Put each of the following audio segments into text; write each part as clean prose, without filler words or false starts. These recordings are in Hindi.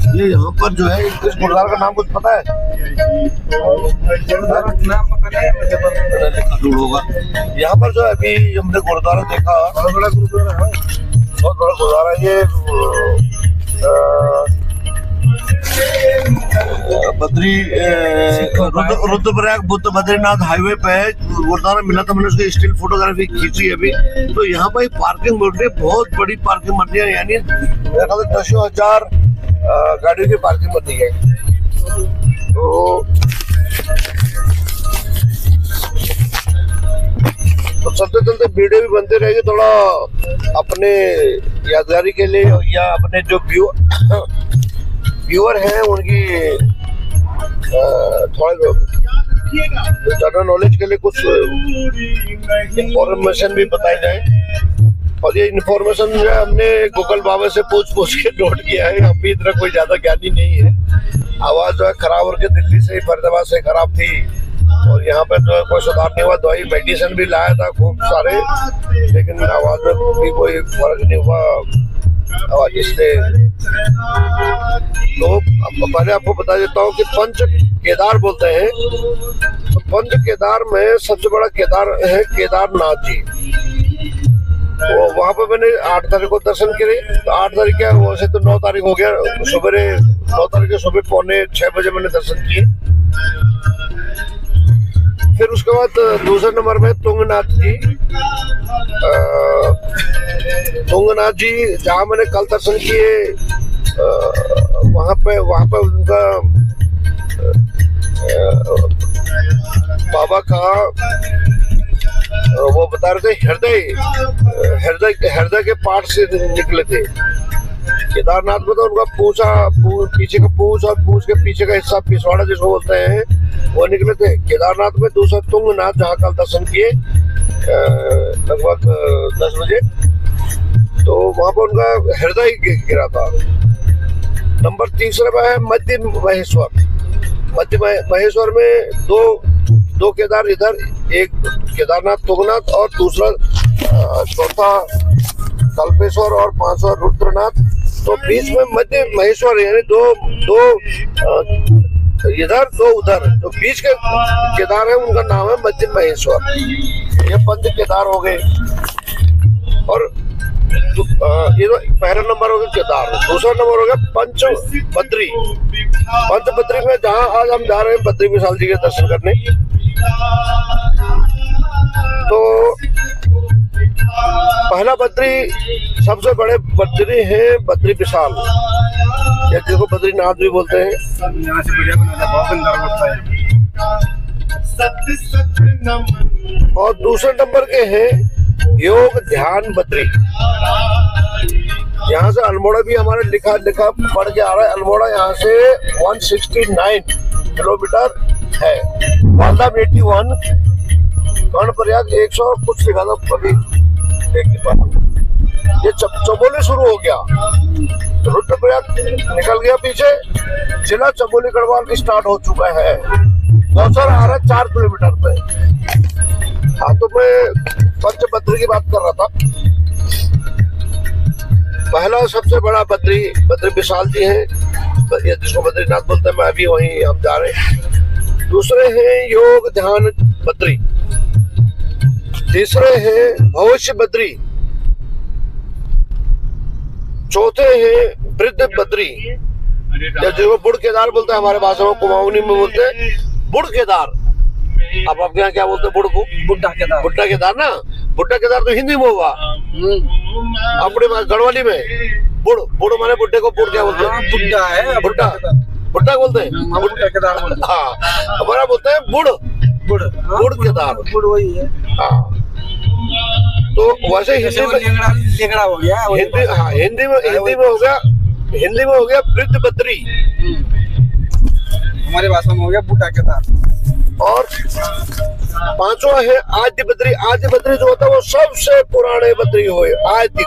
ये यहाँ पर जो है इस गुरुद्वारा का नाम कुछ पता है? नाम पता नहीं जरूर होगा। यहाँ पर जो है अभी हमने गुरुद्वारा देखा, बहुत बड़ा गुरुद्वारा है, बहुत बड़ा गुरुद्वारा। ये बद्री रुद्रप्रयाग बुद्ध बद्रीनाथ हाईवे पे है गुरुद्वारा मिला था। मैंने उसकी स्टिल फोटोग्राफी खींची अभी। तो यहाँ पर पार्किंग मिल रही है, बहुत बड़ी पार्किंग मिल रही है, यानी 10,000 गाड़ियों की पार्किंग बन रही है। तो चलते चलते वीडियो भी बनते रहेगी, थोड़ा अपने यादगारी के लिए या अपने जो व्यूअर हैं उनकी थोड़ा जनरल नॉलेज के लिए कुछ इंफॉर्मेशन भी बताई जाए। और ये इन्फॉर्मेशन जो है हमने गूगल बाबा से पूछ के नोट किया है। हम भी इतना कोई ज्यादा ज्ञानी नहीं है। आवाज जो है खराब होकर दिल्ली से फरीदाबाद से खराब थी और यहाँ पे तो कोई सुधार नहीं हुआ। दवाई मेडिसिन भी लाया था खूब सारे, लेकिन आवाज में भी कोई फर्क नहीं हुआ आवाज इससे। तो पहले आपको बता देता हूँ कि पंच केदार बोलते हैं। तो पंच केदार में सबसे बड़ा केदार है केदारनाथ जी। तो वहाँ पे मैंने 8 तारीख को दर्शन किए। तो 8 तारीख क्या, वैसे तो 9 तारीख हो गया, सुबह 9 तारीख के सुबह 5:45 बजे मैंने दर्शन किए। फिर उसके बाद दूसरे नंबर में तुंगनाथ जी। तुंगनाथ जी जहाँ मैंने कल दर्शन किए, वहाँ पे उनका बाबा का वो बता रहे थे हृदय के पार्ट से निकले थे। केदारनाथ में तो उनका पीछे का पूंछ और पूंछ के पीछे का हिस्सा पिछवाड़ा जिसको बोलते हैं वो निकले थे। केदारनाथ में दूसरा तुंगनाथ जहाँ कल दर्शन किए लगभग 10 बजे, तो वहां पर उनका हृदय गिरा था। नंबर तीसरे में है मध्य महेश्वर। मध्य महेश्वर में दो केदार इधर, एक केदारनाथ तुंगनाथ और दूसरा चौथा कल्पेश्वर और 5वां रुद्रनाथ। तो बीच में मध्य महेश्वर, यानी दो इधर दो उधर, तो बीच के केदार है उनका नाम है मध्य महेश्वर। ये पंच केदार हो गए। और ये तो पहला नंबर हो गया केदार। दूसरा नंबर हो गया पंच बद्री में, जहाँ आज हम जा रहे हैं बद्री विशाल जी के दर्शन करने। तो पहला बद्री सबसे बड़े बद्री हैं बद्री विशाल, या जिसको बद्रीनाथ भी बोलते हैं। यहाँ से वीडियो बनाना बहुत सुंदर होता है। और दूसरे नंबर के हैं योग ध्यान बद्री। यहाँ से अल्मोड़ा भी हमारे लिखा पड़ के आ रहा है। अल्मोड़ा यहाँ से 169 किलोमीटर है। मालदा 81, कर्णप्रयाग 100 कुछ लिखा था कभी। ये चमोली शुरू हो गया, रुद्रप्रयाग निकल गया पीछे, जिला चमोली गढ़वाल स्टार्ट हो चुका है। गौसर आ रहा है 4 किलोमीटर पे। हाँ, तो मैं पंचबद्री की बात कर रहा था। पहला सबसे बड़ा बद्री विशाल जी है, जिसको बद्रीनाथ बोलते हैं। मैं अभी वहीं हम जा रहे हैं। दूसरे हैं योग ध्यान बद्री। तीसरे हैं भविष्य बद्री। चौथे हैं वृद्ध बद्री, जिसको बुढ़ केदार बोलते हैं। हमारे भाषा में कुमाऊनी में बोलते हैं बुढ़ केदार। अब आपके यहाँ क्या बोलते हैं? बुढ़ को बुढ़ा केदार ना। बुढ़ा केदार तो हिंदी में हुआ, अपने गढ़वाली में बुढ़ माने बुढ़े को बुढ़ क्या बोलते हैं? बुढ़ा है, बुढ़ा बोलते हैं। हाँ, हमारा बोलते हैं बुढ़ केदार। बुढ़ वही है। हाँ, तो वैसे लेगड़ा हो गया। हिंदी में हो गया वृद्ध बद्री। हमारे भाषा में हो गया बुढ़ा केदार। और पांचवा है आद्य बद्री। आद्य बद्री जो होता है वो सबसे पुराने बद्री हुए। आद्य,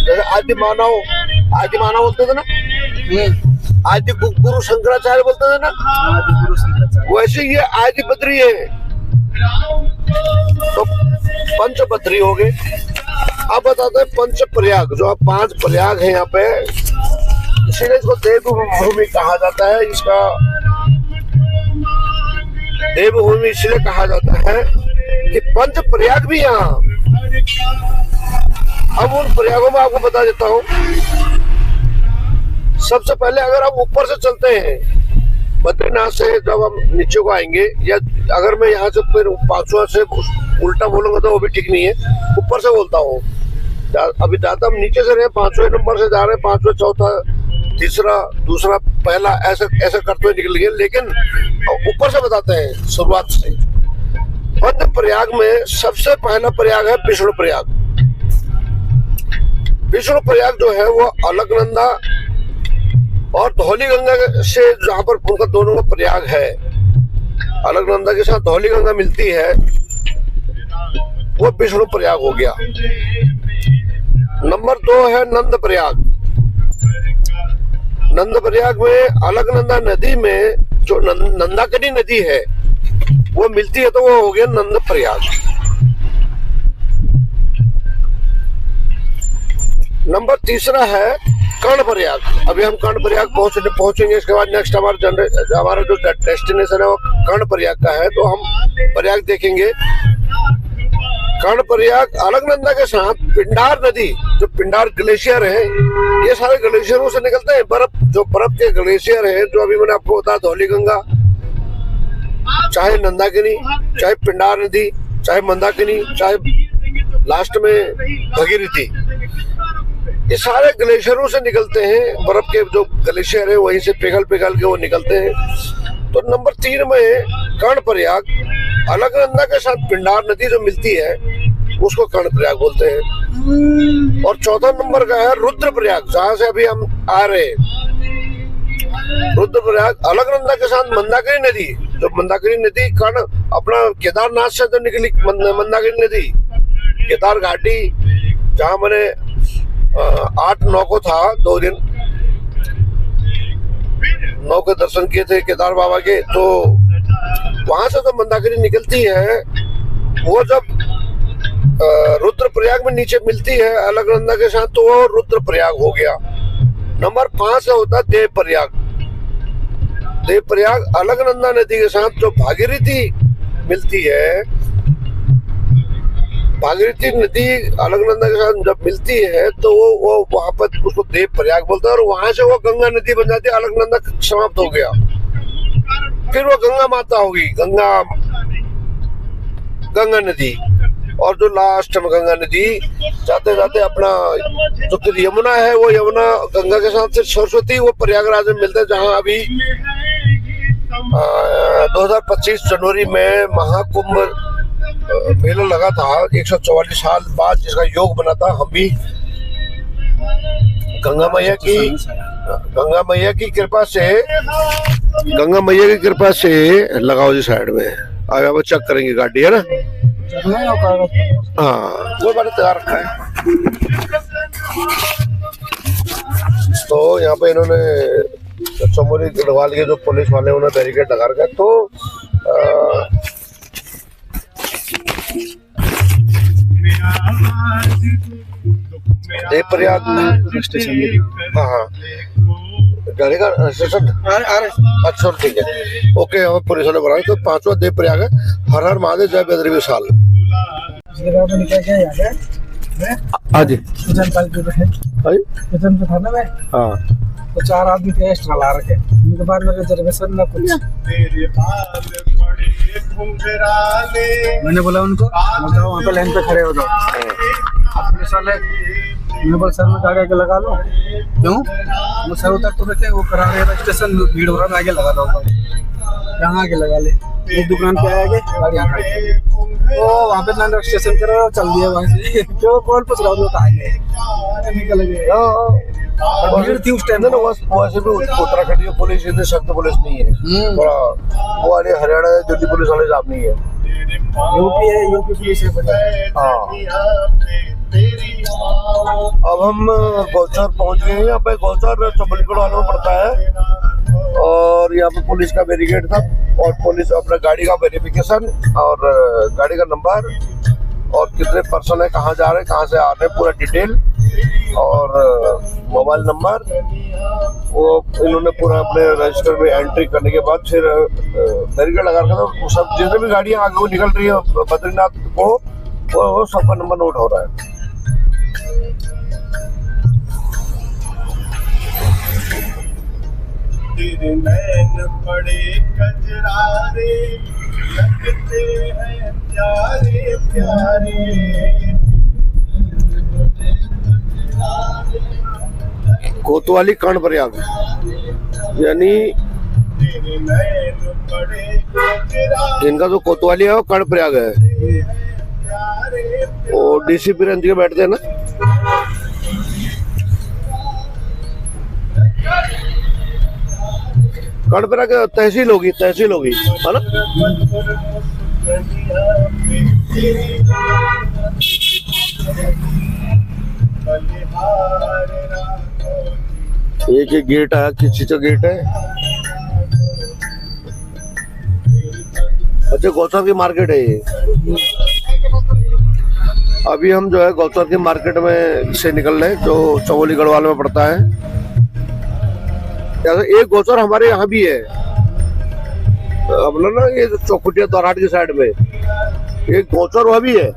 जैसे आद्य मानव बोलते थे ना, आद्य गुरु शंकराचार्य बोलते थे ना, आदि गुरु शंकराचार्य, वैसे ये आद्य बद्री है। तो पंच बद्री हो गए। अब बताते हैं पंच प्रयाग। जो 5 प्रयाग है यहाँ पे इसीलिए इसको देवभूमि कहा जाता है। इसका देवभूमि इसलिए कहा जाता है कि पंच प्रयाग भी यहाँ। अब उन प्रयागों में आपको बता देता हूँ। सबसे पहले अगर हम ऊपर से चलते हैं बद्रीनाथ से, जब हम नीचे को आएंगे, या अगर मैं यहाँ से फिर 500 से उल्टा बोलूंगा तो वो भी ठीक नहीं है, ऊपर से बोलता हूँ। अभी ज्यादा हम नीचे से रहे, 500 नंबर से जा रहे हैं, 500 चौथा, तीसरा, दूसरा, पहला, ऐसे ऐसे करते हुए निकल गए। लेकिन ऊपर से बताते हैं शुरुआत से। पंच प्रयाग में सबसे पहला प्रयाग है विष्णु प्रयाग। विष्णु प्रयाग जो है वो अलकनंदा और धौली गंगा से, जहां पर उनका दोनों का प्रयाग है, अलकनंदा के साथ धौली गंगा मिलती है, वो विष्णु प्रयाग हो गया। नंबर 2 है नंद प्रयाग। नंद प्रयाग में अलकनंदा नदी में जो नंदाकिनी नदी है वो मिलती है, तो वो हो गया नंद प्रयाग। नंबर 3 है कर्ण प्रयाग। अभी हम कर्ण प्रयाग पहुंचेंगे। इसके बाद नेक्स्ट हमारा जो डेस्टिनेशन है वो कर्ण प्रयाग का है, तो हम प्रयाग देखेंगे। कर्ण प्रयाग अलकनंदा के साथ पिंडार नदी, जो पिंडार ग्लेशियर है, ये सारे ग्लेशियरों से निकलते हैं। जो बर्फ के ग्लेशियर हैं, जो अभी मैंने आपको बताया, धौली गंगा, चाहे नंदाकिनी, चाहे पिंडार नदी, चाहे मंदाकिनी, चाहे लास्ट में भगीरथी, ये सारे ग्लेशियरों से निकलते हैं। बर्फ के जो ग्लेशियर है वहीं से पिघल के वो निकलते हैं। तो नंबर 3 में कर्ण प्रयाग, अलकनंदा के साथ पिंडार नदी जो मिलती है उसको कर्ण प्रयाग बोलते हैं। और चौथा नंबर का है रुद्र प्रयाग, जहां से अभी हम आ रहे हैं। रुद्र प्रयाग अलकनंदा के साथ मंदाकिनी नदी, जो मंदाकिनी नदी कर्ण अपना केदारनाथ से जो निकली मंदाकिनी नदी, केदार घाटी, जहां मैंने 8-9 को था 2 दिन 9 के दर्शन किए थे केदार बाबा के। तो वहां से जो मंदाकिनी निकलती है वो जब रुद्र प्रयाग में नीचे मिलती है अलकनंदा के साथ, तो वो रुद्र प्रयाग हो गया। नंबर 5 होता है देव प्रयाग। देव प्रयाग अलकनंदा नदी के साथ जो भागीरथी मिलती है, भागीरथी नदी अलकनंदा के साथ जब मिलती है तो वो वहां पर उसको देव प्रयाग बोलते हैं। और वहां से वो गंगा नदी बन जाती है। अलकनंदा समाप्त हो गया, फिर वो गंगा माता होगी, गंगा नदी। और जो लास्ट में गंगा नदी जाते जाते अपना जो फिर यमुना है, वो यमुना गंगा के साथ से सरस्वती, वो प्रयागराज में मिलते हैं, जहाँ अभी 2025 जनवरी में महाकुंभ मेला लगा था। 144 साल बाद जिसका योग बना था। हम भी गंगा मैया की कृपा से लगाओ जी साइड में। आगे आप चेक करेंगे गाड़ी, है ना? हाँ, वो बात तैयार रखा है। तो यहाँ पे इन्होंने चमोली गढ़वाल के जो पुलिस वाले उन्होंने बैरिकेड लगा रखा है। तो देव प्रयाग स्टेशन, हाँ गाड़ी का स्टेशन, अच्छा ठीक है, ओके। हमें पुलिस वाले बनाए। तो 5वां देव प्रयाग है। हर हर महादेव, जय बद्री विशाल। हाँ जी, हाँ, तो 4 आदमी थे एक्स्ट्रा ला रखे, उनके बाद में रिजर्वेशन ना कुछ। मैंने बोला उनको, बताओ वहाँ पे लाइन पे खड़े हो जाओ। पुलिस वाले मैंने बोला सर मैं आगे लगा लो। क्यों? वो सर उधर तो बैठे, वो करा रहे स्टेशन भीड़ हो रहा है, आगे लगा दो। यहाँ आगे लगा ले, एक दुकान पे आएंगे गाड़ी यहाँ खड़ी, तो वहाँ पे ना स्टेशन करो, चल दिया वहाँ से। क्यों कौन पूछ रहा हूँ, आएंगे निकल गए। भीड़ थी उस टाइम। वैसे भी उत्तराखंड की पुलिस इतनी सख्त पुलिस नहीं है, थोड़ा वो वाले हरियाणा दिल्ली पुलिस वाले साहब नहीं है। यूपी है, यूपी पुलिस है। हाँ, अब हम गौचर पहुंच गए हैं। यहाँ पे गौचर चमोली वालों में पड़ता है। और यहाँ पे पुलिस का बैरिकेड था, और पुलिस अपना गाड़ी का वेरिफिकेशन और गाड़ी का नंबर और कितने पर्सन है, कहाँ जा रहे हैं, कहाँ से आ रहे हैं, पूरा डिटेल। और मोबाइल नंबर, वो इन्होंने पूरा अपने रजिस्टर में एंट्री करने के बाद फिर बैरिकेड लगा रखा था। वो सब जितने भी गाड़ियां आगे वो निकल रही है बद्रीनाथ को, वो सबका नंबर नोट हो रहा है। तेरे नैन बड़े कजरारे लगते हैं प्यारे प्यारे। कोतवाली कर्णप्रयाग, यानी तेरे नैन बड़े कजरारे इनका जो कोतवाली है वो कर्णप्रयाग है। प्यारे। वो डीसीपी रेंज के बैठते हैं ना। कर्णप्रयाग तहसील होगी है ना। एक ही गेट है, किसी का गेट है। अच्छा, गौचर की मार्केट है ये। अभी हम जो है गौचर की मार्केट में से निकल रहे हैं, जो चमोली गढ़वाल में पड़ता है। एक गौचर हमारे यहाँ भी है, अपना ना ये चौखुटिया दौराट की साइड में एक गौचर वह भी है।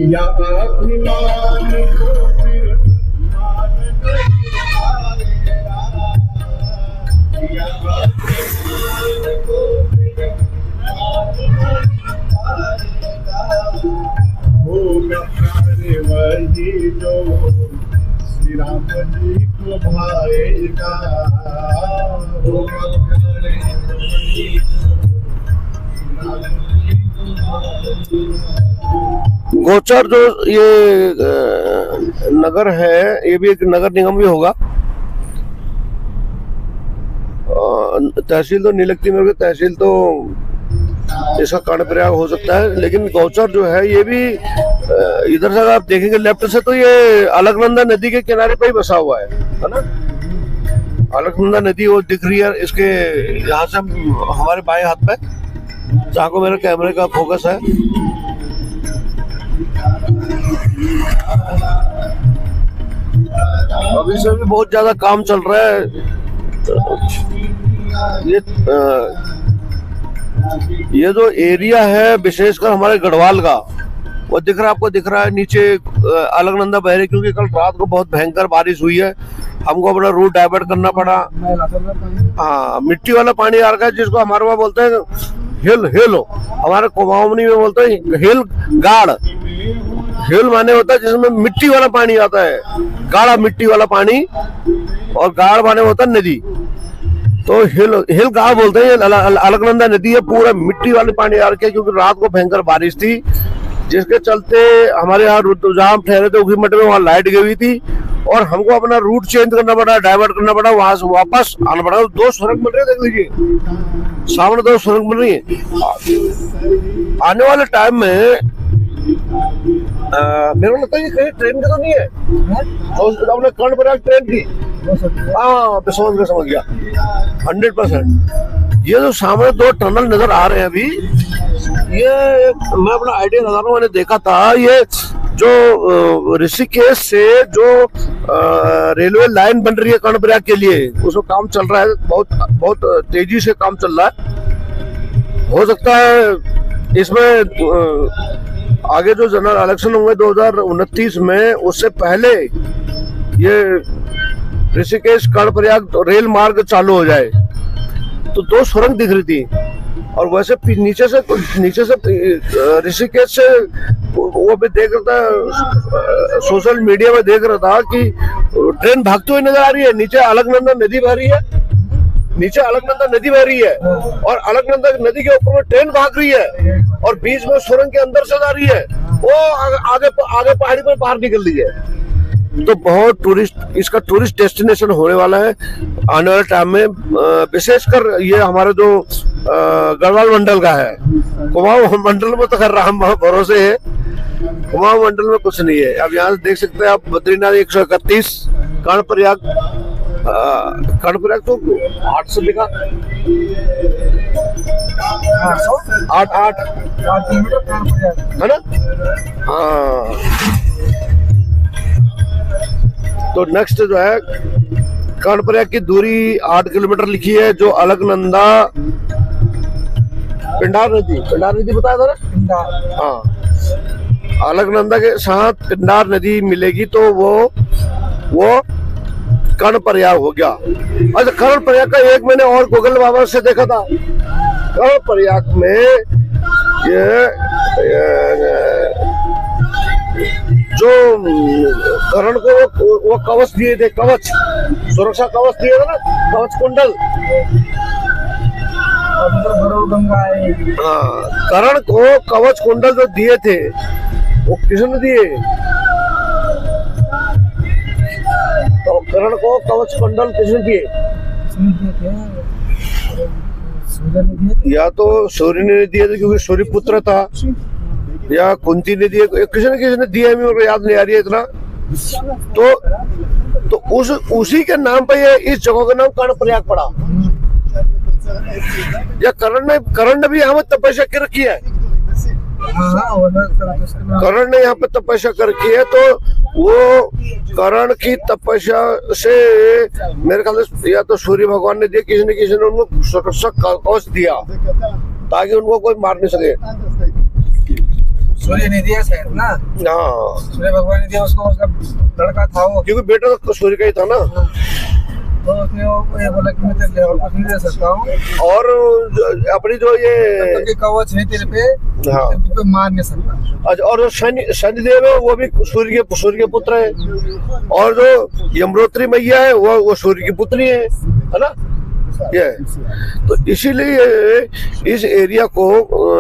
या अभिमान को फिर मान नहीं आएगा, या अभिमान को फिर मान नहीं आएगा। होगा प्यारे वही जो श्री राम जी को भाएगा, होगा प्यारे वही जो श्री राम जी को भाएगा। गौचर जो ये नगर है, ये भी एक नगर निगम भी होगा। तहसील तो नहीं लगती मेरे को, तहसील तो इसका कर्णप्रयाग हो सकता है। लेकिन गौचर जो है ये भी इधर से अगर आप देखेंगे लेफ्ट से, तो ये अलकनंदा नदी के किनारे पे ही बसा हुआ है ना। अलकनंदा नदी वो दिख रही है इसके यहाँ से हमारे बाएं हाथ पे, जहाँ को मेरे कैमरे का फोकस है। अभी से भी बहुत ज्यादा काम चल रहा है। ये जो एरिया है विशेषकर हमारे गढ़वाल का, वो दिख रहा है आपको, दिख रहा है नीचे अलकनंदा बह रही, क्योंकि कल रात को बहुत भयंकर बारिश हुई है। हमको अपना रूट डाइवर्ट करना पड़ा। हाँ, मिट्टी वाला पानी आ रहा है, जिसको हमारे वहाँ बोलते हैं हिल हमारे कुमाऊनी में बोलते हैं हिल गाड़। हिल माने होता है जिसमें मिट्टी वाला पानी आता है, गाढ़ा मिट्टी वाला पानी, और गाड़ माने होता है नदी। तो हिल गाड़ बोलते हैं। अलकनंदा नदी है, पूरा मिट्टी वाले पानी आ रखे, क्योंकि रात को भयंकर बारिश थी, जिसके चलते हमारे यहाँ जहाँ हम ठहरे थे उसी मठ में वहाँ लाइट गई हुई थी, और हमको अपना रूट चेंज करना पड़ा, डाइवर्ट करना पड़ा, वहां से वापस आना पड़ा। दो सड़क बन रही है, देख लीजिए सामने दो सड़क बन रही है। आने वाले टाइम में मेरे को लगता है कहीं ट्रेन की तो नहीं है, तो अपने कर्णप्रयाग ट्रेन की। हाँ, समझ गया 100%। ये जो सामने दो टनल नजर आ रहे हैं अभी, ये मैं अपना आइडिया लगा रहा हूँ। मैंने देखा था ये जो ऋषिकेश से जो रेलवे लाइन बन रही है कर्णप्रयाग के लिए, उसमें काम चल रहा है, बहुत तेजी से काम चल रहा है। हो सकता है इसमें आगे जो जनरल इलेक्शन होंगे 2029 में, उससे पहले ये ऋषिकेश कर्णप्रयाग रेल मार्ग चालू हो जाए। तो दो सुरंग दिख रही थी, और वैसे नीचे से ऋषिकेश से वो भी देख रहा था, सोशल मीडिया में देख रहा था कि ट्रेन भागती हुई नजर आ रही है। नीचे अलकनंदा नदी बह रही है, और अलकनंदा नदी के ऊपर में ट्रेन भाग रही है, और बीच में सुरंग के अंदर से जा रही है, वो आगे पहाड़ी पर बाहर निकल रही है। तो बहुत इसका टूरिस्ट डेस्टिनेशन होने वाला है आने वाले टाइम में। विशेषकर ये हमारे जो गढ़वाल मंडल का है, कुमाऊं मंडल में तो खैर राम भरोसे है, कुमाऊं मंडल में कुछ नहीं है। अब यहाँ से देख सकते हैं आप बद्रीनाथ 131, कर्णप्रयाग तो 800 लिखा, 8 किलोमीटर है ना। हाँ, तो नेक्स्ट जो है कर्णप्रयाग की दूरी 8 किलोमीटर लिखी है, जो अलकनंदा पिंडार नदी बताया था ना। हाँ, अलकनंदा के साथ पिंडार नदी मिलेगी तो वो कर्णप्रयाग हो गया। अच्छा, कर्णप्रयाग का एक मैंने और गूगल बाबा से देखा था, कर्णप्रयाग में ये जो कर्ण को वो कवच दिए थे, कवच सुरक्षा कवच दिए थे ना, कवच कुंडल। गंगा है। हाँ, कर्ण को कवच कुंडल जो दिए थे वो किसने दिए? तो कर्ण को कवच कुंडल किसने दिए? या तो सूर्य ने दिए थे क्योंकि सूर्य पुत्र था, या कुंती ने दिए, किसने दिया है, मेरे को याद नहीं आ रही है इतना। तो उसी के नाम पे ये इस जगह का नाम कर्णप्रयाग पड़ा। या कर्ण ने भी यहाँ पे तपस्या कर रखी है। कर्ण ने यहाँ पे तपस्या कर रखी है, तो वो कर्ण की तपस्या से मेरे ख्याल से या तो सूर्य भगवान ने दिया, किसी ने उनको सुरक्षा कवच दिया ताकि उनको कोई मार नहीं सके। सूर्य ने दिया शायद ना। हाँ, सूर्य भगवान ने दिया उसको, उसका लड़का था वो, क्योंकि बेटा तो सूर्य का ही था ना। तो उसने वो ये बोला कि मैं तेरे लेवल को नहीं दे सकता हूँ, और अपनी जो ये कवच है तेरे पे, हाँ, तेरे पे मार नहीं सकता। अच्छा, और जो शनिदेव है वो भी सूर्य के पुत्र है, और जो यमनोत्री मैया है वो सूर्य की पुत्री है ना। ये तो इसीलिए इस एरिया को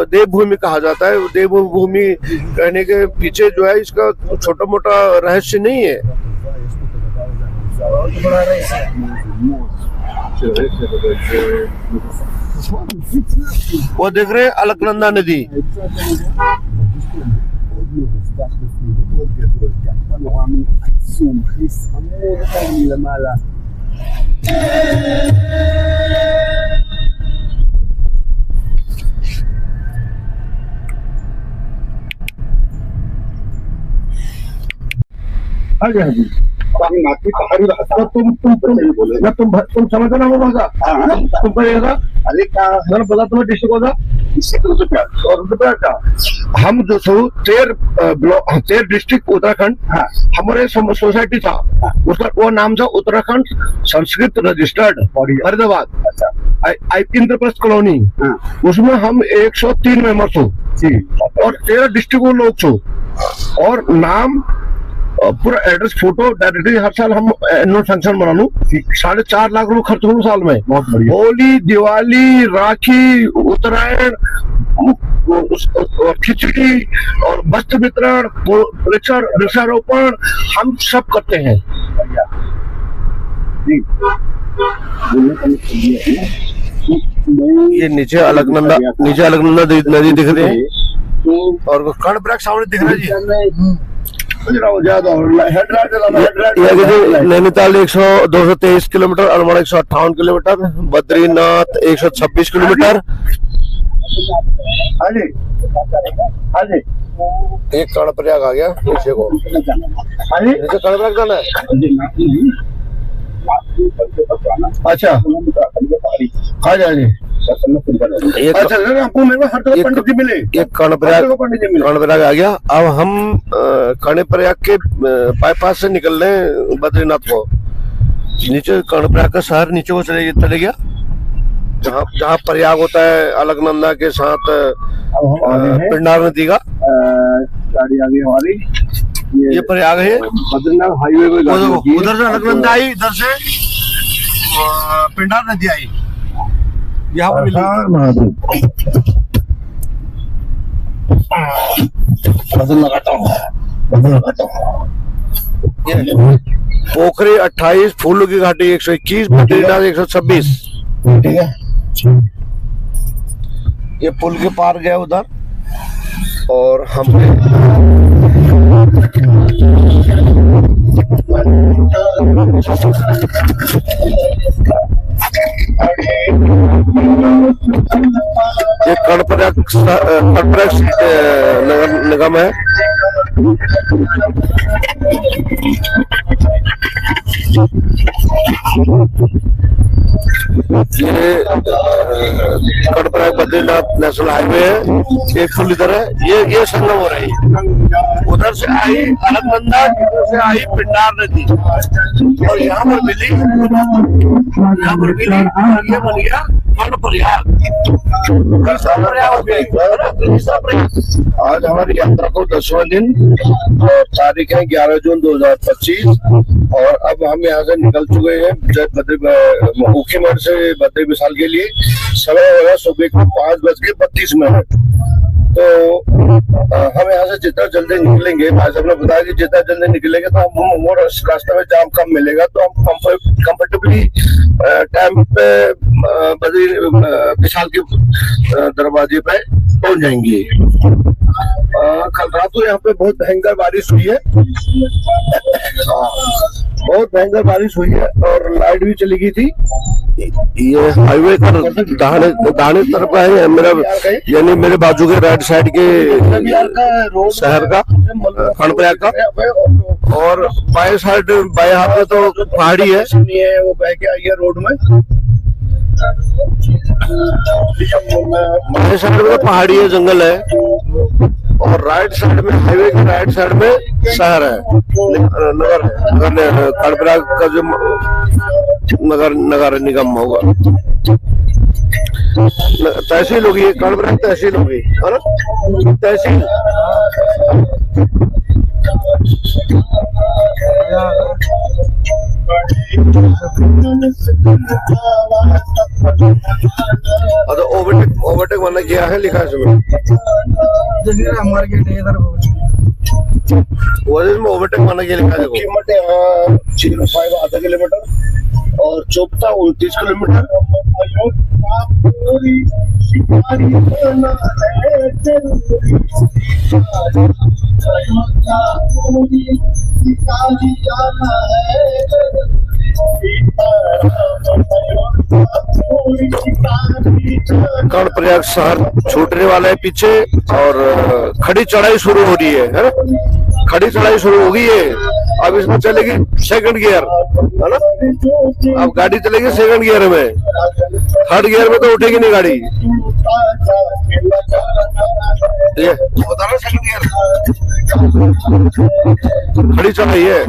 देवभूमि कहा जाता है। देवभूमि कहने के पीछे जो है इसका छोटा मोटा रहस्य नहीं है। वो देख रहे हैं अलकनंदा नदी। माथी पहाड़ी रास्ता तुम समझो ना वो भाषा, तुम पढ़ेगा। अरे क्या मैंने बोला तुम्हें डिस्ट्रिक्ट होगा, डिस्ट्रिक्ट और रुपया का हम जो सो 13 डिस्ट्रिक्ट उत्तराखंड। हाँ, हमारे सोसाइटी था, उसका वो नाम था उत्तराखंड संस्कृत रजिस्टर्ड फरीदाबाद। अच्छा, इंद्रप्रस्थ कॉलोनी। उसमें हम 103 मेंबर्स हो और 13 डिस्ट्रिक्ट लोग छो, और नाम पूरा एड्रेस फोटो डायरेक्टली हर साल हम एनुअल फंक्शन बना लू। 4.5 लाख रुपए खर्च करूँ साल में। बहुत बढ़िया। होली, दिवाली, राखी, उत्तरायण, खिचड़ी और वस्त्र वितरण, वृक्षारोपण हम सब करते हैं। ये नीचे अलकनंदा नदी दिख रही है और कर्णप्रयाग सामने दिख रहा है जी। Nainital 223 kilometre, Almora 158 kilometre, Badrinath 126 kilometre. एक कर्णप्रयाग आ गया नीचे को, नीचे कर्णप्रयाग जाना है। अच्छा, हाँ जी। अच्छा, आपको मेरे को हर जगह पंडित जी मिले। एक कर्णप्रयाग आ गया। अब हम कर्णप्रयाग के बाईपास से निकल रहे हैं बद्रीनाथ को। नीचे कर्णप्रयाग का शहर नीचे को चले गया, जहाँ प्रयाग होता है अलकनंदा के साथ पिंडार नदी का। गाड़ी आ गई हमारी, ये प्रयाग है। बद्रीनाथ हाईवे पे उधर से अलकनंदा आई, इधर से पिंडार नदी आई। यहाँ पर पोखरी 28, फूलों की घाटी 121, बद्रीनाथ 126। ठीक है, ये पुल के पार गया उधर। और हमने ये कर्णप्रयाग नगर निगम है। ये कर्णप्रयाग बद्रीनाथ नेशनल हाईवे है, एक फुल इधर है। ये संगम हो रही है, उधर से आई अलकनंदा, इधर से आई पिंडार नदी और यहाँ पर मिली, ये बन गया कर्णप्रयाग। आज हमारी यात्रा को 10वां दिन और तारीख है 11 जून 2025 और अब हम यहाँ से निकल चुके हैं मुखीमठ से बद्री विशाल के लिए। समय होगा सुबह को 5:32। तो हम यहाँ से जितना जल्दी निकलेंगे, भाई साहब ने बताया कि जितना जल्दी निकलेंगे तो हम और रास्ते में जाम कम मिलेगा, तो हम कंफर्टेबली टाइम पे बद्री विशाल के दरवाजे पे पहुंच जाएंगे। कल रात को यहाँ पे बहुत भयंकर बारिश हुई है, बहुत भयंकर बारिश हुई है और लाइट भी चली गई थी। ये हाईवे का दाहिने तरफ का है मेरा, यानी मेरे बाजू के राइट साइड के शहर का कर्णप्रयाग का, और बाएं साइड बाएं हाथ में तो पहाड़ी है, वो बह के आई है रोड में। बाएं साइड में पहाड़ी है, जंगल है, और राइट साइड में हाईवे के राइट साइड में शहर है, नगर है। कर्णप्रयाग का जो नगर निगम होगा, तहसील होगी, कर्णप्रयाग तहसील होगी, है ना, तहसील। तो ओवरटेक वाला क्या है लिखा है इसमें? मार्केट है इधर, में ओवरटेक वाला क्या लिखा है? कीमत है 05 आधा किलोमीटर और चौपता 29 किलोमीटर। कर्णप्रयाग शहर छूटने वाला है पीछे और खड़ी चढ़ाई शुरू हो रही है ना, खड़ी चढ़ाई शुरू हो गई है। अब इसमें चलेगी सेकंड गियर, है ना, अब गाड़ी चलेगी सेकंड गियर में, थर्ड गियर में तो उठेगी नहीं गाड़ी। ये बता रहा सेकंड गियर खड़ी चढ़ाई है।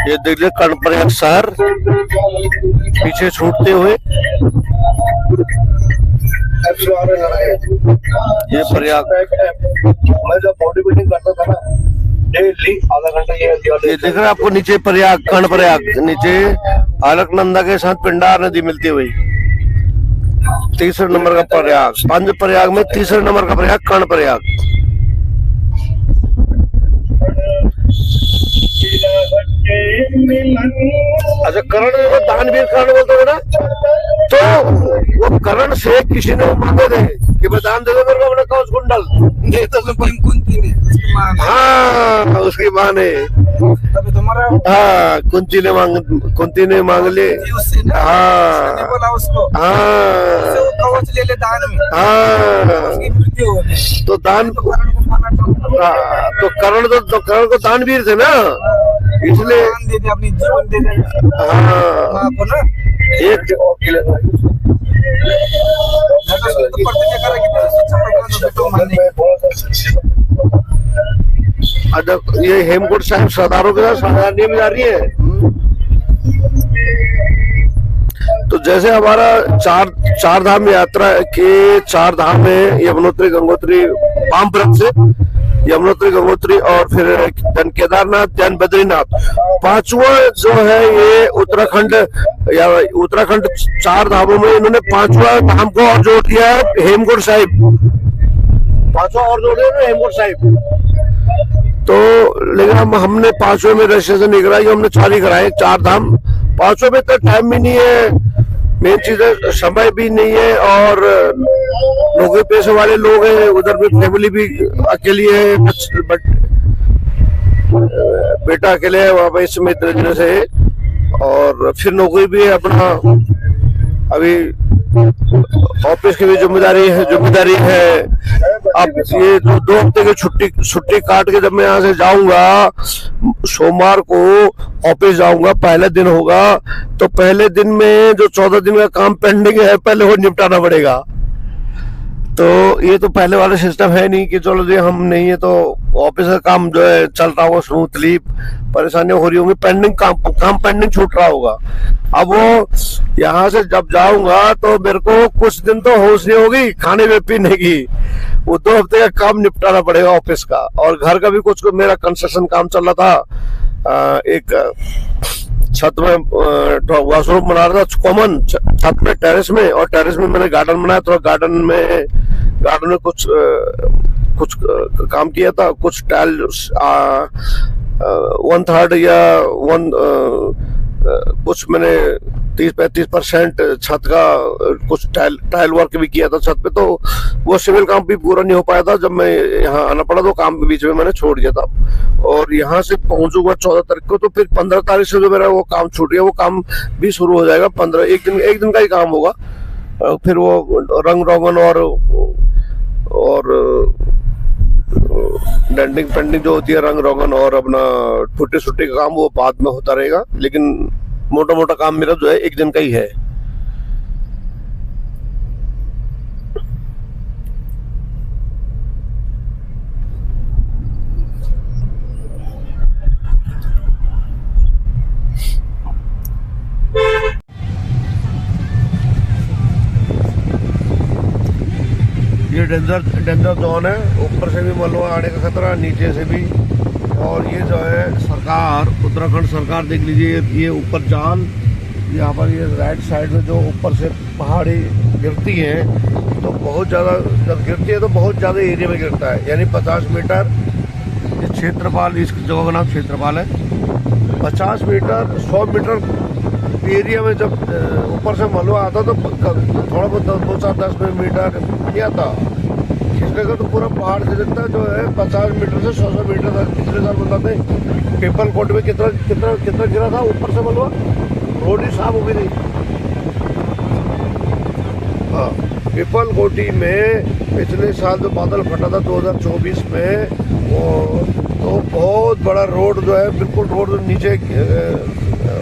ये देख लीजिए कर्णप्रयाग शहर पीछे छूटते हुए। ये प्रयाग, मैं जब बॉडी बिल्डिंग करता था ना डेली आधा घंटा ये देख रहे हैं आपको नीचे प्रयाग, कर्णप्रयाग नीचे अलकनंदा के साथ पिंडार नदी मिलती हुई। तीसरे नंबर का प्रयाग, 5 प्रयाग में तीसरे नंबर का प्रयाग कर्णप्रयाग। अच्छा, करण दानवीर करण बोलते हो ना, तो वो करण से किसी ने मांगे थे कि मैं दान दे दो मेरे को अपना कवच कुंडल, ये तो कुंती ने, हाँ उसकी माँ ने, हाँ कुंती ने मांग ले, हाँ कवच ले ले दान में, हाँ तो दान, तो करण को दानवीर थे ना, इसलिए अपनी जीवन दे दे। हाँ ना एक ये हेमकुंड साहिब सरदारों के साथ सरदारनी में जा रही है। तो जैसे हमारा चार धाम यात्रा के 4 धाम है, यमुनोत्री, गंगोत्री, वामप्रथ से यमुनोत्री, गंगोत्री और फिर देन केदारनाथ, देन बद्रीनाथ। पांचवा जो है ये उत्तराखंड, या उत्तराखंड 4 धामों में इन्होंने 5वां धाम को और जोड़ दिया है, हेमकुंड साहिब। 5वां और जोड़ दिया हेमकुंड साहिब। तो लेकिन हमने 5वें में रजिस्ट्रेशन नहीं कराई, हमने 4 ही कराए, 4 धाम। 5वें में तो टाइम भी नहीं है, मेन चीज है समय भी नहीं है, और नौकरी पेशे वाले लोग हैं, उधर में फैमिली भी अकेली है, बट बेटा अकेले है वहां पे इस समय इतने दिनों से, और फिर नौकरी भी है अपना, अभी ऑफिस की भी जिम्मेदारी है। अब ये 2 हफ्ते की छुट्टी काट के जब मैं यहाँ से जाऊंगा, सोमवार को ऑफिस जाऊंगा, पहला दिन होगा, तो पहले दिन में जो 14 दिन का काम पेंडिंग है पहले वो निपटाना पड़ेगा। तो ये तो पहले वाला सिस्टम है नहीं कि चलो जी हम नहीं है तो ऑफिस का काम जो है चल रहा होगा स्मूथली, परेशानियां हो रही होंगी, पेंडिंग काम पेंडिंग छूट रहा होगा। अब वो यहाँ से जब जाऊंगा तो मेरे को कुछ दिन तो होश नहीं होगी खाने में पीने की, वो 2 हफ्ते का काम निपटाना पड़ेगा ऑफिस का। और घर का भी कुछ मेरा कंस्ट्रक्शन काम चल रहा था, एक छत में वॉशरूम बना रहा था, कॉमन छत में, टेरेस में, और टेरेस में मैंने गार्डन बनाया, तो गार्डन में कुछ काम किया था, कुछ टाइल 1/3 या कुछ मैंने 30-35% छत का कुछ टाइल वर्क भी किया था छत पे, तो वो सिविल काम भी पूरा नहीं हो पाया था। जब मैं यहाँ आना पड़ा तो काम बीच में मैंने छोड़ दिया था, और यहाँ से पहुंचूंगा 14 तारीख को, तो फिर 15 तारीख से जो मेरा वो काम छूट गया वो काम भी शुरू हो जाएगा। 1 दिन का ही काम होगा, फिर वो रंग रोगन और डेंटिंग पेंटिंग जो होती है, रंग रोगन और अपना पुट्टी सुट्टी का काम, वो बाद में होता रहेगा। लेकिन मोटा मोटा काम मेरा जो है 1 दिन का ही है। ये डेंजर जोन है, ऊपर से भी मलबा आने का खतरा, नीचे से भी। और ये जो है सरकार, उत्तराखंड सरकार देख लीजिए, ये ऊपर जाल, यहाँ पर ये राइट साइड में जो ऊपर से पहाड़ी गिरती है, तो बहुत ज़्यादा जब गिरती है तो बहुत ज़्यादा एरिया में गिरता है, यानी 50 मीटर ये क्षेत्रफल, इस जगह का नाम क्षेत्रफल है। 50 मीटर 100 मीटर एरिया में जब ऊपर से मलबा आता तो थोड़ा बहुत 2-4-10 मीटर नहीं आता, खिसकेगा तो पूरा पहाड़ खिसकता जो है 50 मीटर से 100 मीटर तक। पिछले साल बताते पीपल कोट में कितना गिरा था ऊपर से मलबा, रोड ही साफ हो गई थी। हाँ, पीपल कोटी में पिछले साल जो बादल फटा था 2024 में, वो तो बहुत बड़ा रोड जो है, बिल्कुल रोड नीचे,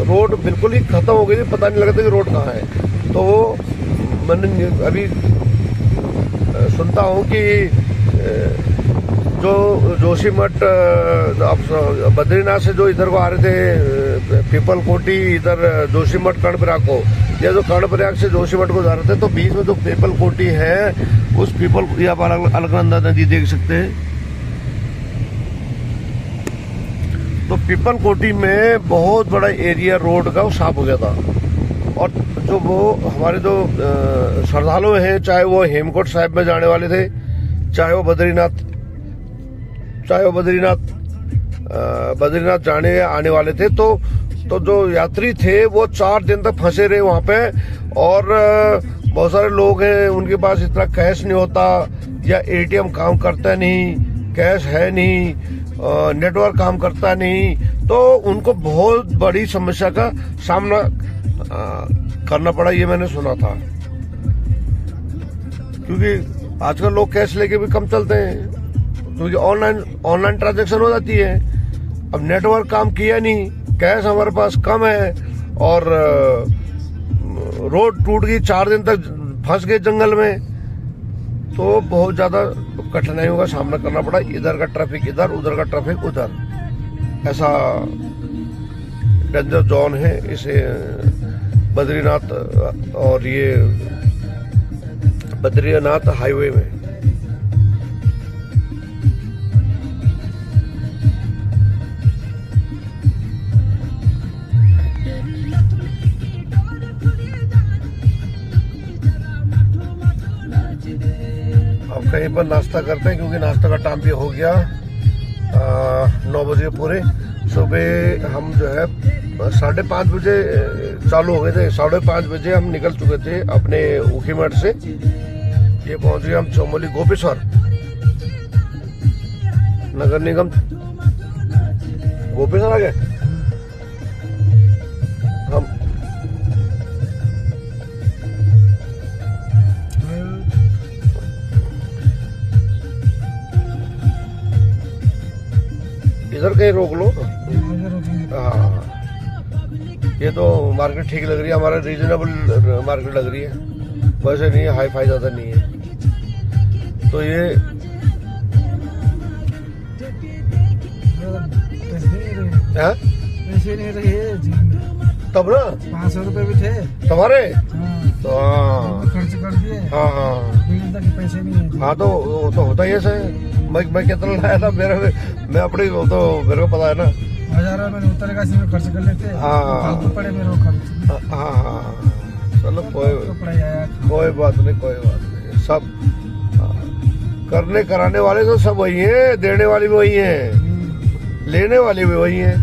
रोड बिल्कुल ही खत्म हो गई थी, पता नहीं लगता कि रोड कहाँ है। तो मैंने अभी सुनता हूँ कि जो जोशीमठ बद्रीनाथ से जो इधर को आ रहे थे, पीपल कोटी इधर जोशीमठ कर्णप्रयाग को, या जो कर्णप्रयाग से जोशीमठ को जा रहे थे, तो बीच में जो पीपल कोटी है, उस पीपल, यहाँ पर अलकनंदा नदी देख सकते हैं। तो पीपल कोटी में बहुत बड़ा एरिया रोड का साफ हो गया था। और जो वो हमारे जो श्रद्धालु हैं, चाहे वो हेमकुंड साहिब में जाने वाले थे, चाहे वो बद्रीनाथ जाने आने वाले थे, तो जो यात्री थे वो 4 दिन तक फंसे रहे वहाँ पे। और बहुत सारे लोग हैं उनके पास इतना कैश नहीं होता, या एटीएम काम करता नहीं, कैश है नहीं, नेटवर्क काम करता नहीं, तो उनको बहुत बड़ी समस्या का सामना करना पड़ा, ये मैंने सुना था। क्योंकि आजकल लोग कैश लेके भी कम चलते हैं, क्योंकि ऑनलाइन ट्रांजैक्शन हो जाती है। अब नेटवर्क काम किया नहीं, कैश हमारे पास कम है, और रोड टूट गई, 4 दिन तक फंस गए जंगल में, तो बहुत ज्यादा कठिनाइयों का सामना करना पड़ा। इधर का ट्रैफिक इधर, उधर का ट्रैफिक उधर, ऐसा डेंजर जोन है इसे बद्रीनाथ और ये बद्रीनाथ हाईवे में। यहीं पर नाश्ता करते हैं क्योंकि नाश्ता का टाइम भी हो गया 9 बजे पूरे। सुबह हम जो है 5:30 बजे चालू हो गए थे, 5:30 बजे हम निकल चुके थे अपने ऊखीमठ से। ये पहुंच गए हम चमोली गोपेश्वर नगर निगम गोपेश्वर आ गए हम। इधर कहीं रोक लो। हाँ, ये तो मार्केट ठीक लग रही है, हमारा रीजनेबल मार्केट लग रही है, वैसे नहीं है, हाई फाई ज्यादा नहीं है। तो ये पैसे नहीं रहे तब ना 500 रुपए भी थे तुम्हारे। हाँ, तो हाँ खर्च कर दिए। हाँ हाँ पैसे नहीं है। हाँ, तो वो तो होता ही है सर। मैं कितना लाया था मैं अपने वो तो मेरे को पता है ना। 1000 मैंने उत्तर काशी में खर्च कर लेते। हाँ। फालतू पड़े मेरे को खर्च। हाँ हाँ, चलो पढ़ाई आया कोई बात नहीं। सब करने कराने वाले तो सब वही हैं, देने वाले भी वही हैं, लेने वाले भी वही हैं।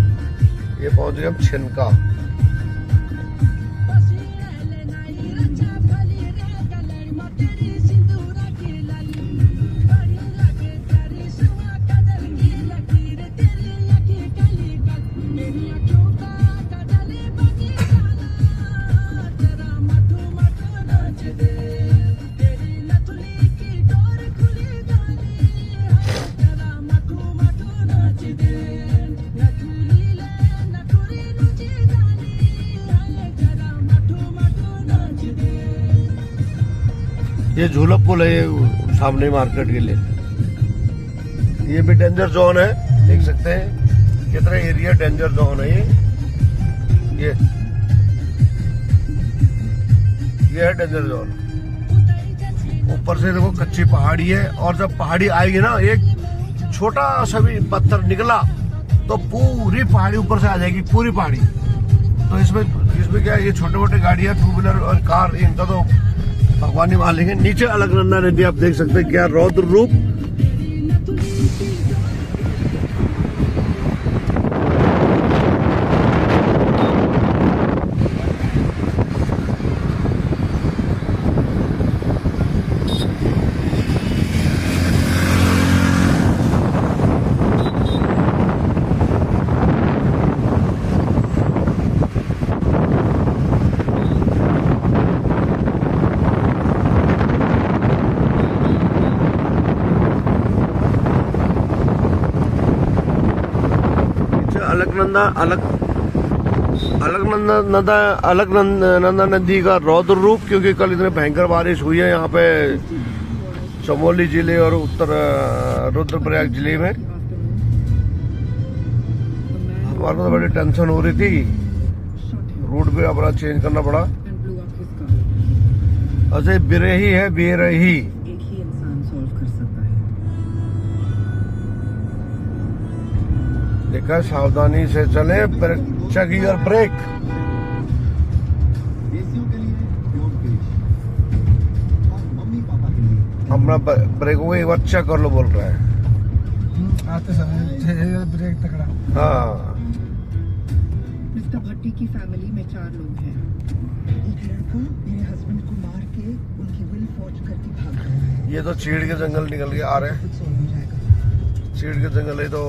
ये पहुंच गए हम छिनका। ये झूला पुल है, ये सामने मार्केट के लिए। ये भी डेंजर जोन है, देख सकते हैं कितना एरिया डेंजर जोन है। ये है डेंजर जोन। ऊपर से देखो कच्ची पहाड़ी है, और जब पहाड़ी आएगी ना, एक छोटा सा भी पत्थर निकला तो पूरी पहाड़ी ऊपर से आ जाएगी, पूरी पहाड़ी। तो इसमें क्या है, ये छोटे मोटे गाड़ियां, 2 व्हीलर और कार, इनका तो भगवान ही मालिक है। नीचे अलकनंदा नदी आप देख सकते हैं, क्या रौद्र रूप। अलकनंदा नदी का रौद्र रूप, क्योंकि कल इतने भयंकर बारिश हुई है यहाँ पे चमोली जिले और उत्तर रुद्रप्रयाग जिले में। हमारे को तो बड़ी टेंशन हो रही थी, रूट भी अपना चेंज करना पड़ा। अच्छा, बिरही है, बेरही। देखा, सावधानी से चले, चेक योर ब्रेक। अपना ब्रेक को एक बार चेक कर लो, बोल रहा है। आते समय ब्रेक तकड़ा। हाँ, मिस्टर भट्टी की फैमिली में 4 लोग हैं। एक लड़का मेरे हस्बैंड को मार के उनकी विल फॉर्ज करके भाग गया। ये तो चीड़ के जंगल निकल के आ रहे हैं। चीड़ के जंगल है, तो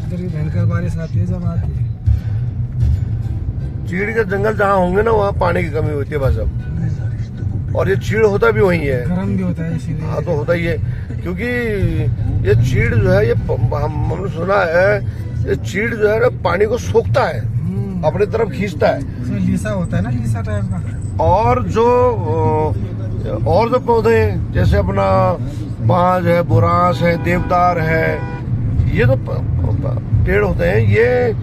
इधर भी भयंकर बारिश आती है जब आती है। चीड़ के जंगल जहाँ होंगे ना, वहाँ पानी की कमी होती है बस अब। और ये चीड़ होता भी वही है, गर्म भी होता है इसीलिए। हाँ, तो होता ही है, क्योंकि ये चीड़ जो है, ये हमने सुना है, ये चीड़ जो है ना, पानी को सोखता है, अपनी तरफ खींचता है। इसमें लीसा होता है ना, लीसा टाइप का। और जो पौधे हैं, जैसे अपना बांज है, बुरांस है, देवदार है, ये तो पेड़ होते हैं, ये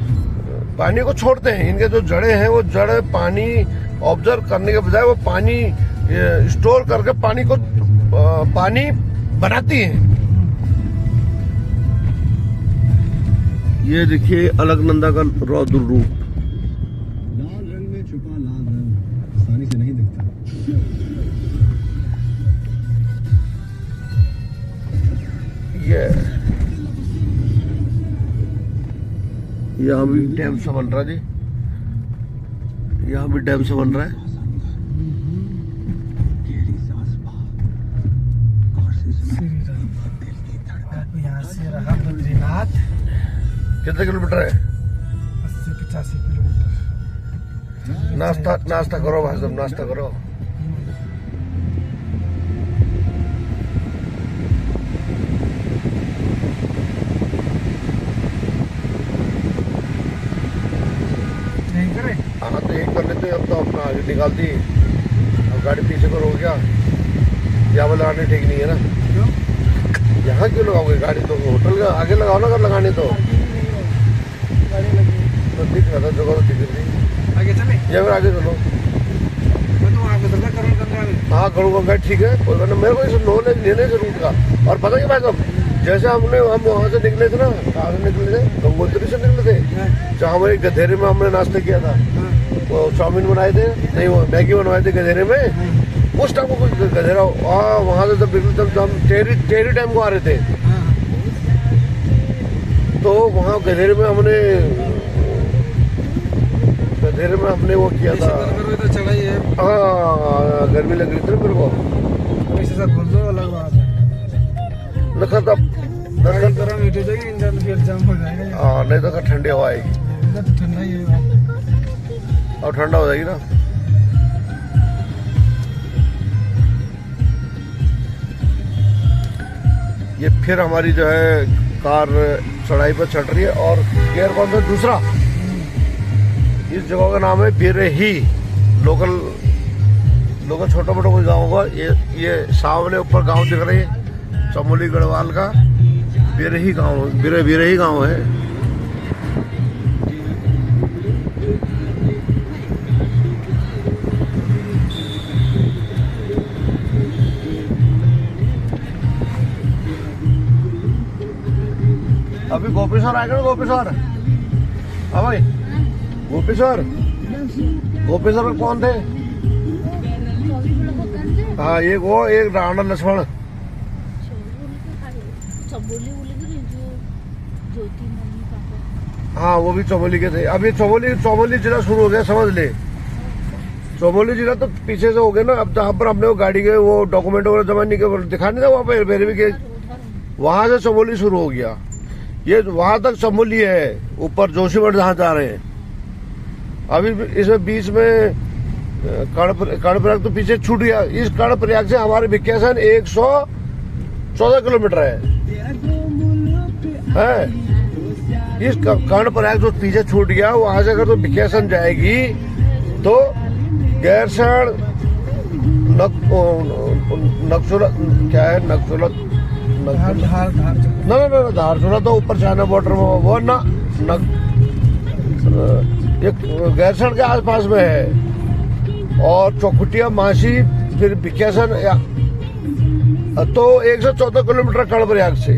पानी को छोड़ते हैं। इनके जो जड़ें हैं, वो जड़ पानी ऑब्जर्व करने के बजाय वो पानी स्टोर करके पानी बनाती हैं। ये देखिए अलकनंदा का रौद्र रूप। लाल रंग में छुपा लाल रंग आसानी से नहीं दिखता। है। यहाँ भी डैम सा बन रहा है जी, यहाँ भी डैम सा बन रहा है। यहाँ से रहा बद्रीनाथ कितने किलोमीटर है? 80-85 किलोमीटर। नाश्ता करो भाई साहब, नाश्ता करो। हाँ तो एक कर लेते, अब तो अपना आगे निकाल दी, अब गाड़ी पीछे को रोक गया। यहाँ पर लगाने ठीक नहीं है ना। क्यों? यहाँ क्यों लगाओगे गाड़ी? तो होटल का आगे लगाओ ना, अगर लगाने तो दिख रहा था जगह, तो दिख रही। आगे चले या फिर आगे चलो। मैं तो वहाँ पे चलता करोड़ गंगा में। हाँ करूँ गंगा ठीक है, कोई बात नहीं। मेरे को इसे नॉलेज लेने से रूट का। और पता क्या भाई साहब, जैसे हम वहाँ से निकले थे ना, कहाँ से निकले थे? गंगोत्री से निकले थे, जहाँ हमारे गधेरे में हमने नाश्ता किया था। वो चाउमीन बनाए थे, नहीं वो मैगी बनवाए थे गधेरे में। उस टाइम को कुछ गधेरा वहाँ से जब बिल्कुल जब हम टेरी टाइम को आ रहे थे, तो वहाँ गधेरे में हमने वो किया था। तो चला ही है। हाँ गर्मी लग रही थी मेरे को। इसके साथ बोल दो, अलग बात है। नखा गरम हीट हो जाएगी, इंजन फिर जाम हो जाएगा। हाँ नहीं तो ठंडी हवा आएगी इधर ठंडा ही है और ठंडा हो जाएगी ना। ये फिर हमारी जो है कार चढ़ाई पर चढ़ रही है। और गियर कौन सा? दूसरा। इस जगह का नाम है बिरही। लोकल छोटा मोटा कोई गाँव होगा। ये सामने ऊपर गांव दिख रही है चमोली गढ़वाल का, बिरही गांव, बिरही गांव है। अभी गोपेश्वर आएगा ना, गोपेश्वर। हाँ भाई गोपेश्वर में कौन थे? हाँ एक वो, एक राणा लक्ष्मण। हाँ वो भी चमोली के थे। अभी चमोली जिला शुरू हो गया, समझ ले। चमोली जिला तो पीछे से हो गया ना। अब जहाँ पर हमने वो गाड़ी के वो डॉक्यूमेंट वगैरह जमा नहीं किया, दिखाने था वहाँ पे वेरिफिकेशन, वहां से चमोली शुरू हो गया। ये वहां तक चमोली है, ऊपर जोशीमठ जहाँ जा रहे हैं। अभी इसमें बीच में कर्णप्रयाग तो पीछे छूट गया। इस कर्णप्रयाग से हमारे भिक्यासन 114 किलोमीटर है। इस कर्णप्रयाग जो पीछे छूट गया, वहां से अगर तो भिक्यासन जाएगी तो गैरसैंण, नक्सुला क्या है, नक्सुला धारचूला तो ऊपर चाइना बॉर्डर में, वो ना ये गैरसैंण के आसपास में है। और चौखुटिया, मासी, फिर भिक्यासन, तो 114 किलोमीटर कर्णप्रयाग से।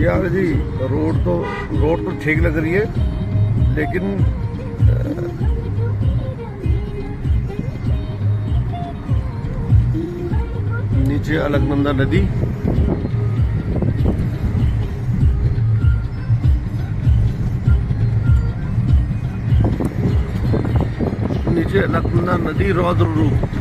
यार जी रोड तो ठीक लग रही है, लेकिन नीचे अलकनंदा नदी, नीचे अलकनंदा नदी रौद्र रूप।